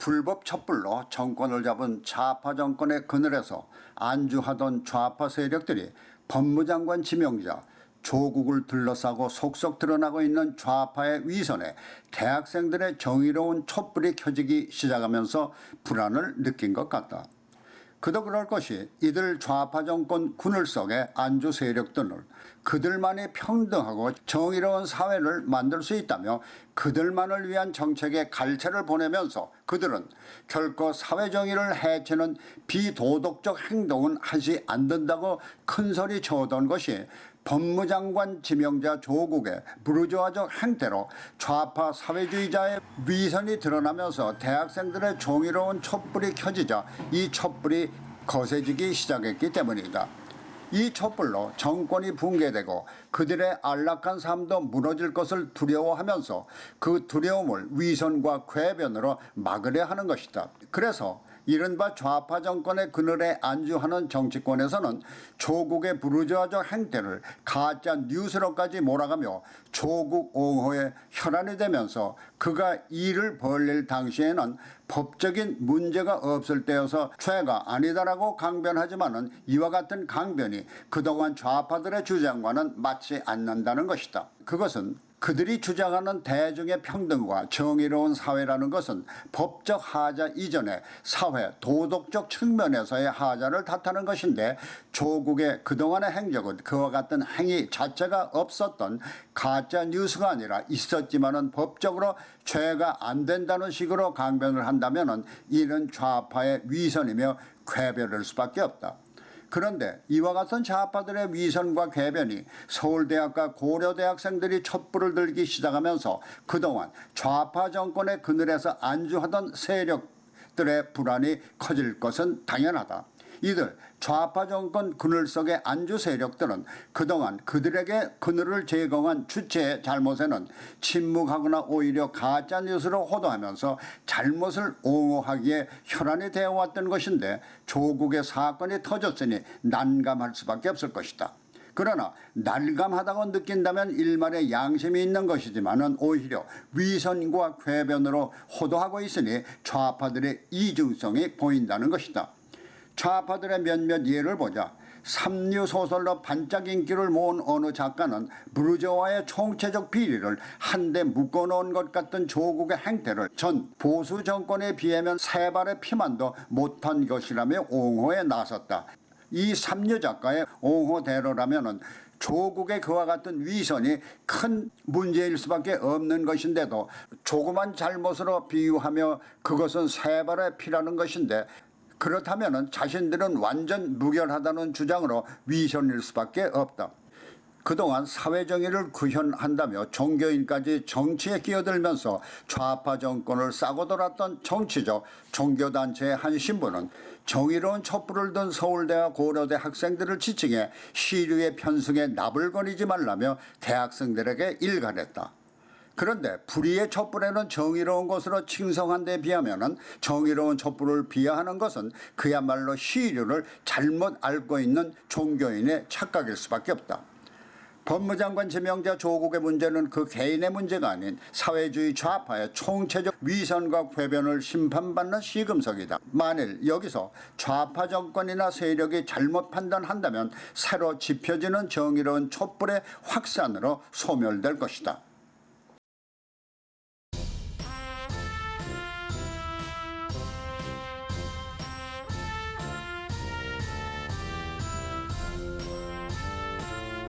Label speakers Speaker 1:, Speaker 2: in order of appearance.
Speaker 1: 불법 촛불로 정권을 잡은 좌파 정권의 그늘에서 안주하던 좌파 세력들이 법무장관 지명자 조국을 둘러싸고 속속 드러나고 있는 좌파의 위선에 대학생들의 정의로운 촛불이 켜지기 시작하면서 불안을 느낀 것 같다. 그도 그럴 것이 이들 좌파 정권 그늘 속의 안주 세력들을 그들만이 평등하고 정의로운 사회를 만들 수 있다며 그들만을 위한 정책에 갈채를 보내면서 그들은 결코 사회정의를 해치는 비도덕적 행동은 하지 않는다고 큰소리 쳐오던 것이 법무장관 지명자 조국의 부르주아적 행태로 좌파 사회주의자의 위선이 드러나면서 대학생들의 정의로운 촛불이 켜지자 이 촛불이 거세지기 시작했기 때문이다. 이 촛불로 정권이 붕괴되고 그들의 안락한 삶도 무너질 것을 두려워하면서 그 두려움을 위선과 궤변으로 막으려 하는 것이다. 그래서 이른바 좌파 정권의 그늘에 안주하는 정치권에서는 조국의 부르주아적 행태를 가짜 뉴스로까지 몰아가며 조국 옹호에 혈안이 되면서 그가 일을 벌릴 당시에는 법적인 문제가 없을 때여서 죄가 아니다라고 강변하지만은 이와 같은 강변이 그동안 좌파들의 주장과는 맞지 않는다는 것이다. 그것은 그들이 주장하는 대중의 평등과 정의로운 사회라는 것은 법적 하자 이전에 사회 도덕적 측면에서의 하자를 탓하는 것인데 조국의 그동안의 행적은 그와 같은 행위 자체가 없었던 가짜 뉴스가 아니라 있었지만은 법적으로 죄가 안 된다는 식으로 강변을 한다면은 이는 좌파의 위선이며 궤변일 수밖에 없다. 그런데 이와 같은 좌파들의 위선과 궤변이 서울대학과 고려대학생들이 촛불을 들기 시작하면서 그동안 좌파 정권의 그늘에서 안주하던 세력들의 불안이 커질 것은 당연하다. 이들 좌파 정권 그늘 속의 안주 세력들은 그동안 그들에게 그늘을 제공한 주체의 잘못에는 침묵하거나 오히려 가짜뉴스로 호도하면서 잘못을 옹호하기에 혈안이 되어왔던 것인데 조국의 사건이 터졌으니 난감할 수밖에 없을 것이다. 그러나 날감하다고 느낀다면 일말의 양심이 있는 것이지만은 오히려 위선과 궤변으로 호도하고 있으니 좌파들의 이중성이 보인다는 것이다. 좌파들의 몇몇 예를 보자. 삼류 소설로 반짝 인기를 모은 어느 작가는 부르주아의 총체적 비리를 한데 묶어놓은 것 같은 조국의 행태를 전 보수 정권에 비하면 세 발의 피만도 못한 것이라며 옹호에 나섰다. 이 삼류 작가의 옹호대로라면은 조국의 그와 같은 위선이 큰 문제일 수밖에 없는 것인데도 조그만 잘못으로 비유하며 그것은 세 발의 피라는 것인데 그렇다면 자신들은 완전 무결하다는 주장으로 위선일 수밖에 없다. 그동안 사회정의를 구현한다며 종교인까지 정치에 끼어들면서 좌파 정권을 싸고 돌았던 정치적 종교단체의 한 신부는 정의로운 촛불을 든 서울대와 고려대 학생들을 지칭해 시류의 편승에 나불거리지 말라며 대학생들에게 일갈했다. 그런데 불의의 촛불에는 정의로운 것으로 칭송한 데 비하면 정의로운 촛불을 비하하는 것은 그야말로 시류를 잘못 앓고 있는 종교인의 착각일 수밖에 없다. 법무장관 지명자 조국의 문제는 그 개인의 문제가 아닌 사회주의 좌파의 총체적 위선과 궤변을 심판받는 시금석이다. 만일 여기서 좌파 정권이나 세력이 잘못 판단한다면 새로 짚혀지는 정의로운 촛불의 확산으로 소멸될 것이다.